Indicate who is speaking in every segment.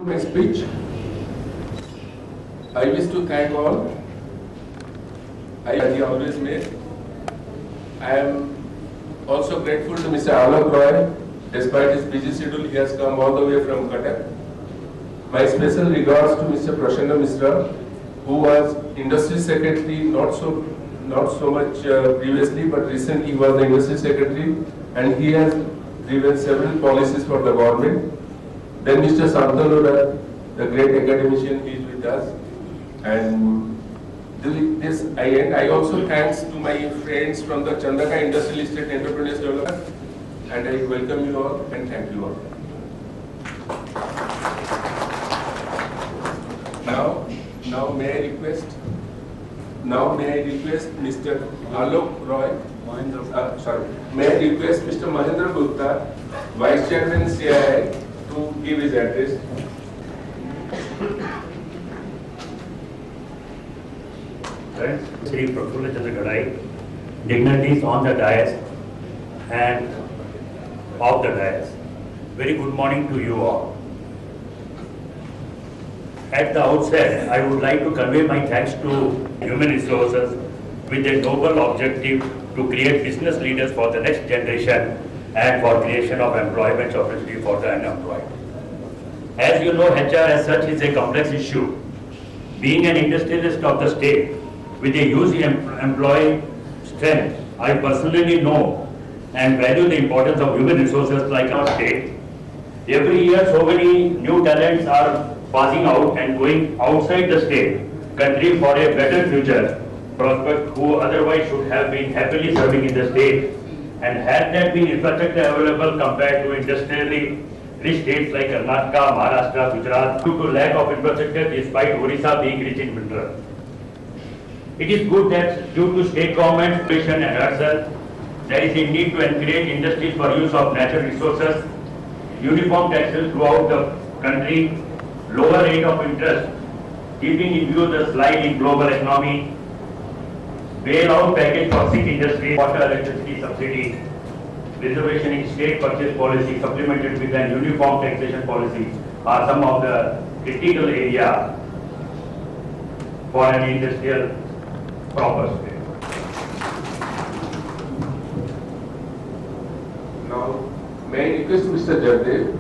Speaker 1: My speech, I wish to thank all he always made. I am also grateful to Mr. Alok Roy. Despite his busy schedule, he has come all the way from Cuttack. My special regards to Mr. Prasanna Misra, who was Industry Secretary not so much previously, but recently he was the Industry Secretary, and he has driven several policies for the government. Then Mr. Santanu, the great academician, he is with us. And this I end. I also thanks to my friends from the Chandaka Industrial Estate Entrepreneurs Development, and I welcome you all and thank you all. Now may I request Mr. Alok Roy, may I request Mr. Mahendra Gupta, Vice Chairman CII, to give his address.
Speaker 2: Friends, Sri Prafulla Chandra Gadai, dignitaries on the dais and off the dais. Very good morning to you all. At the outset, I would like to convey my thanks to Human Resources with a noble objective to create business leaders for the next generation and for creation of employment opportunity for the unemployed. As you know, HR as such is a complex issue. Being an industrialist of the state with a huge employee strength, I personally know and value the importance of human resources like our state. Every year, so many new talents are passing out and going outside the state, country for a better future prospect who otherwise should have been happily serving in the state. And had that been infrastructure available compared to industrially rich states like Karnataka, Maharashtra, Gujarat, due to lack of infrastructure despite Orissa being rich in mineral. It is good that due to state government vision and hustle, there is a need to encourage industries for use of natural resources, uniform taxes throughout the country, lower rate of interest, keeping in view the slide in global economy, bailout package for sick industry, water electricity subsidy, reservation in state purchase policy supplemented with an uniform taxation policy are some of the critical area for an industrial proper state.
Speaker 1: Now, may I request Mr. Jagdev,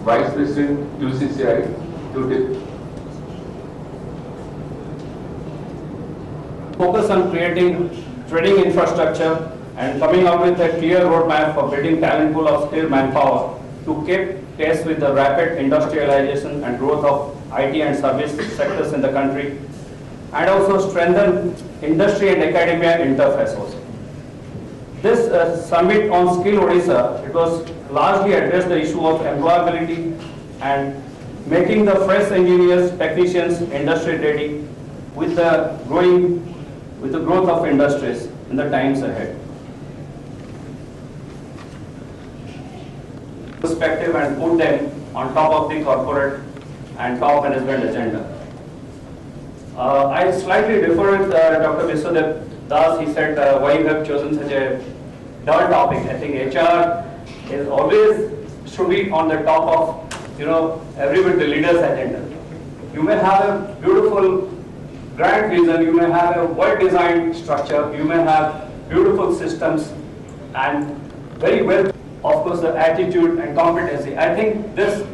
Speaker 1: Vice President UCCI, to
Speaker 3: focus on creating trading infrastructure and coming up with a clear roadmap for building talent pool of skilled manpower to keep pace with the rapid industrialization and growth of IT and service sectors in the country, and also strengthen industry and academia interface also. This summit on Skill Odisha, it was largely addressed the issue of employability and making the fresh engineers, technicians industry ready with the growth of industries in the times ahead. Perspective and put them on top of the corporate and top management agenda. I slightly differ with Dr. Vishwadev Das. He said why you have chosen such a dull topic. I think HR is always should be on the top of everybody, the leader's agenda. You may have a beautiful grand vision, you may have a well-designed structure, you may have beautiful systems and very well, of course, the attitude and competency. I think this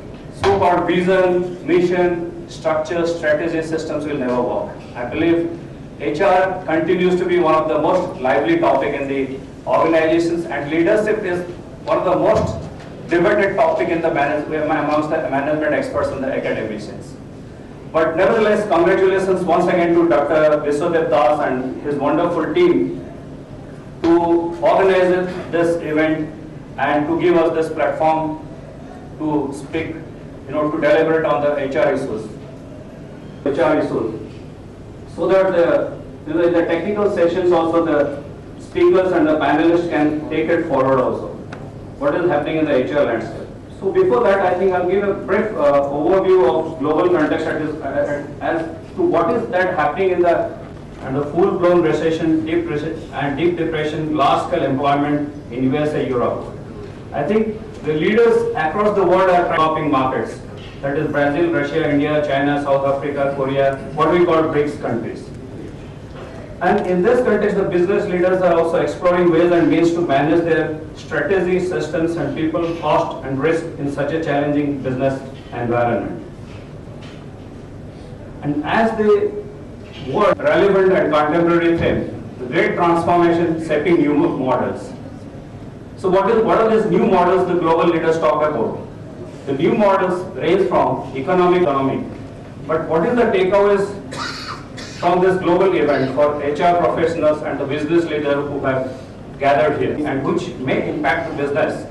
Speaker 3: so-called vision, mission, structure, strategy systems will never work. I believe HR continues to be one of the most lively topic in the organizations, and leadership is one of the most debated topic in the amongst the management experts and the academicians. But nevertheless, congratulations once again to Dr. Vishwadev Das and his wonderful team to organize this event and to give us this platform to speak, to deliberate on the HR issues. So that in the technical sessions also the speakers and the panelists can take it forward also. What is happening in the HR landscape. So before that, I think I'll give a brief overview of global context as to what is that happening in the full-blown recession, deep depression, large-scale employment in USA, Europe. I think the leaders across the world are developing markets that is Brazil, Russia, India, China, South Africa, Korea, what we call BRICS countries. And in this context, the business leaders are also exploring ways and means to manage their strategy, systems, and people, cost and risk in such a challenging business environment. And as the word relevant and contemporary theme, the great transformation setting new models. So what are these new models the global leaders talk about? The new models range from economic. But what is the takeaways from this global event for HR professionals and the business leaders who have gathered here and which may impact the business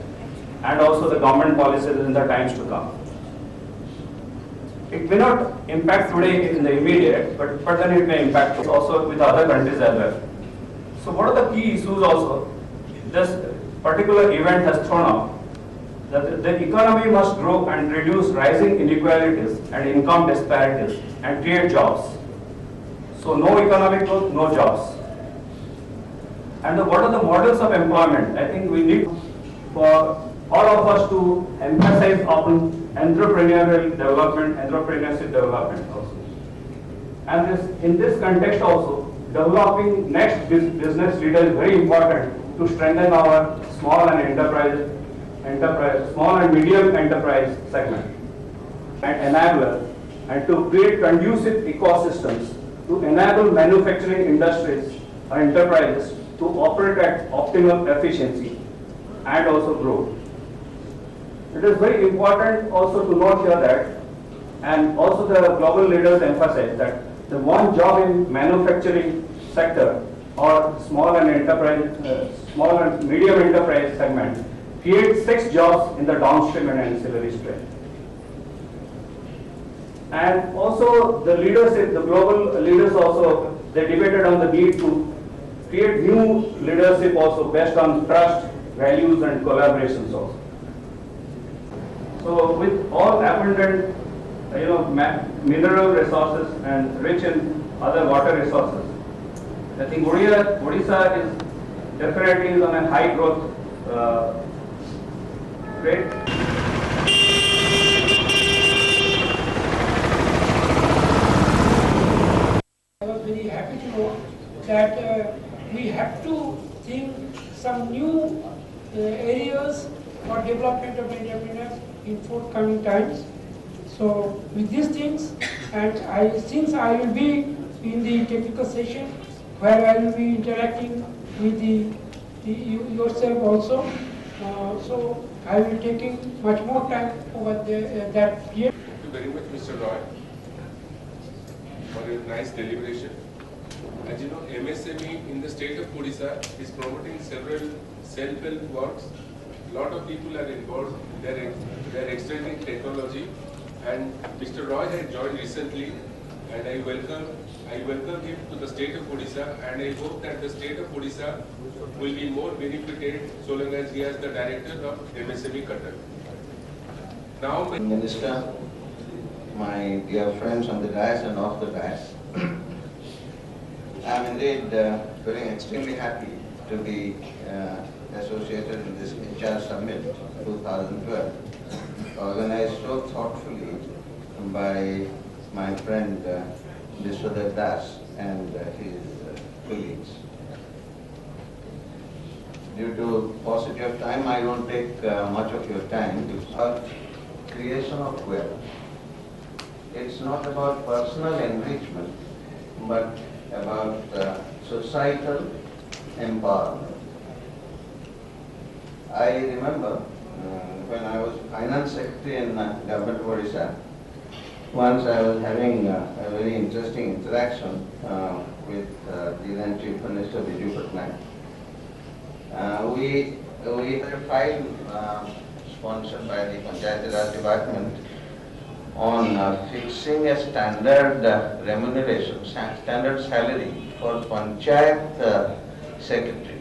Speaker 3: and also the government policies in the times to come? It may not impact today in the immediate, but then it may impact also with other countries as well. So what are the key issues also this particular event has thrown up? That the economy must grow and reduce rising inequalities and income disparities and create jobs. So no economic growth, no jobs. And what are the models of employment? I think we need for all of us to emphasize on entrepreneurial development, entrepreneurship development also. And in this context also, developing next business leader is very important to strengthen our small and medium enterprise segment and enabler, and to create conducive ecosystems to enable manufacturing industries or enterprises to operate at optimum efficiency and also growth. It is very important also to note here that, and also the global leaders emphasize that the one job in manufacturing sector or small and medium enterprise segment creates 6 jobs in the downstream and ancillary stream. And also the leadership, the global leaders also, they debated on the need to create new leadership also based on trust, values and collaborations also. So with all abundant, mineral resources and rich in other water resources, I think Odisha is definitely on a high growth rate.
Speaker 4: I was very happy to know that we have to think some new areas for development of entrepreneurs in forthcoming times. So with these things, and since I will be in the technical session where I will be interacting with yourself also, so I will be taking much more time over that period.
Speaker 1: Thank you very much, Mr. Roy, for a nice deliberation. As you know, MSME in the state of Odisha is promoting several self-help works. A lot of people are involved. They are extending technology, and Mr. Roy has joined recently, and I welcome him to the state of Odisha, and I hope that the state of Odisha will be more benefited so long as he has the director of MSME Cutter. Now,
Speaker 5: Minister, my dear friends on the dais and off the dais, I am indeed feeling extremely happy to be associated in this HR Summit 2012, organized so thoughtfully by my friend Mr. Das and his colleagues. Due to paucity of time, I won't take much of your time. It's about creation of wealth. It's not about personal enrichment, but about societal empowerment. I remember when I was Finance Secretary in Government of Odisha, once I was having a very interesting interaction with the then Chief Minister Biju Patnaik. We had a file sponsored by the Panchayat Raj Department on fixing a standard remuneration, standard salary for Panchayat secretaries.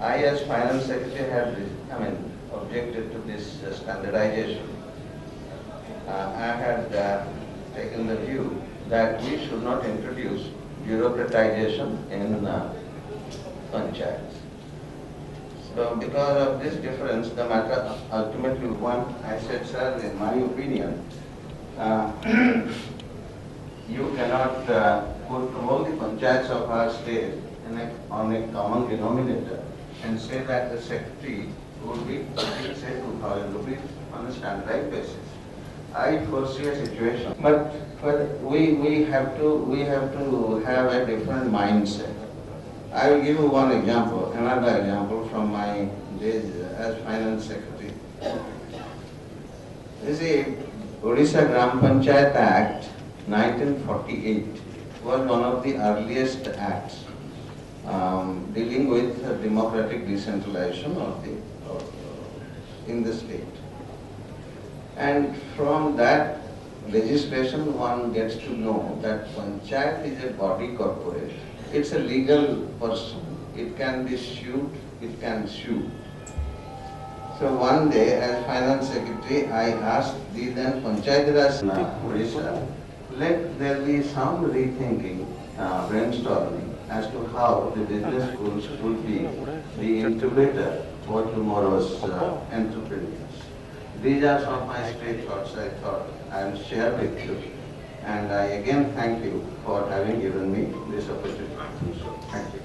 Speaker 5: I, as Finance Secretary, had objected to this standardization. I had taken the view that we should not introduce bureaucratization in panchayats. So because of this difference, the matter ultimately won. I said, sir, in my opinion, you cannot put all the panchayats of our state on a common denominator and say that the secretary would be getting, say, 2,000 rupees on a standardized basis. I foresee a situation, but we have to have a different mindset. I will give you one example, another example from my days as finance secretary. You see, Odisha Gram Panchayat Act 1948 was one of the earliest acts dealing with democratic decentralization in the state. And from that legislation, one gets to know that panchayat is a body corporate. It's a legal person. It can be sued, it can sue. So one day, as finance secretary, I asked the then Panchayat Raj Odisha, let there be some rethinking, brainstorming as to how the business schools could be the incubator for tomorrow's entrepreneurs. These are some of my straight thoughts I thought I will share with you. And I again thank you for having given me this opportunity to do so. Thank you.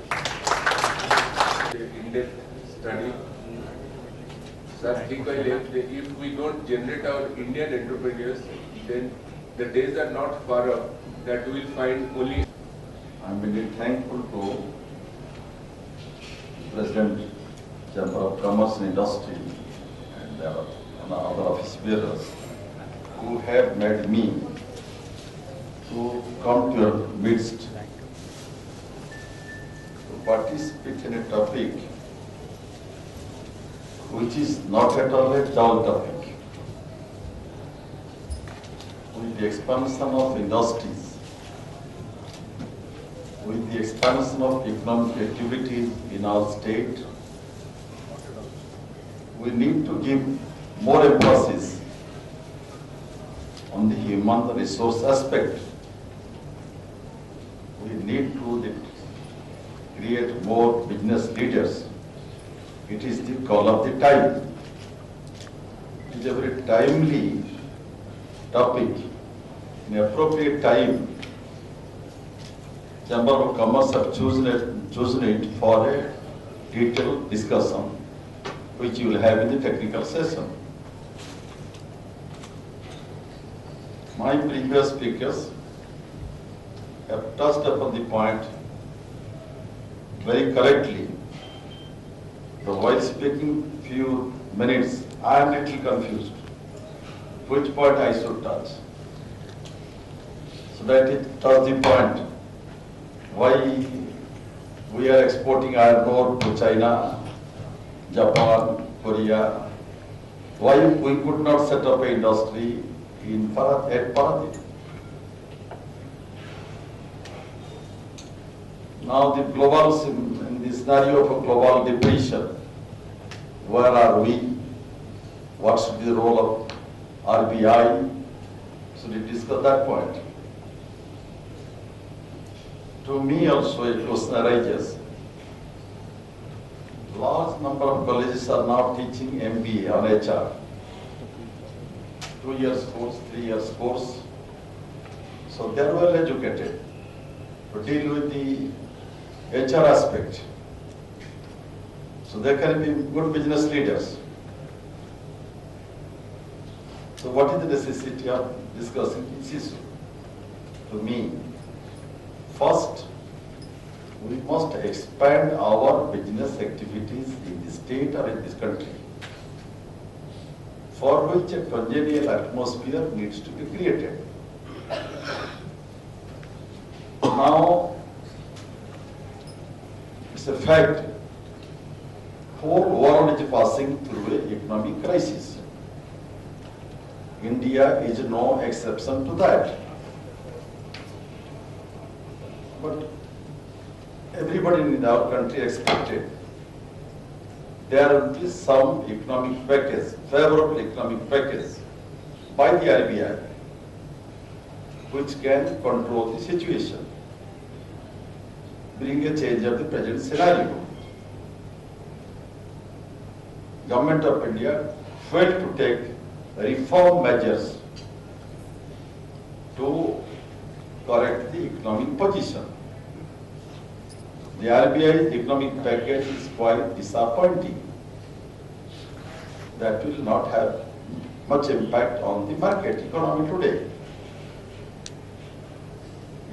Speaker 1: In-depth study. Sir, if we don't generate our Indian entrepreneurs, then the days are not far off that we will find only.
Speaker 6: I'm really thankful to President Chamber of Commerce and Industry and other office bearers who have made me to come to your midst to participate in a topic which is not at all a dull topic. With the expansion of industries, with the expansion of economic activities in our state, we need to give more emphasis on the human resource aspect. We need to create more business leaders. It is the call of the time. It is a very timely topic. In appropriate time, Chamber of Commerce have chosen it for a detailed discussion, which you will have in the technical session. My previous speakers have touched upon the point very correctly. So while speaking few minutes, I am a little confused which point I should touch. So that it touch the point why we are exporting iron ore to China, Japan, Korea. Why we could not set up an industry at Paradip. Now the global, in the scenario of a global depression, where are we? What should be the role of RBI? Should we discuss that point? To me also a question arises. Large number of colleges are now teaching MBA on HR. 2 years course, 3 years course. So they are well educated to deal with the HR aspect. So they can be good business leaders. So what is the necessity of discussing this issue? To me, first, we must expand our business activities in the state or in this country, for which a congenial atmosphere needs to be created. Now, it's a fact, whole world is passing through an economic crisis. India is no exception to that. But everybody in our country expected there will be some economic package, favorable economic package by the RBI, which can control the situation, bring a change of the present scenario. Government of India failed to take reform measures to correct the economic position. The RBI's economic package is quite disappointing. That will not have much impact on the market economy today.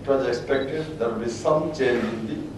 Speaker 6: It was expected there will be some change in the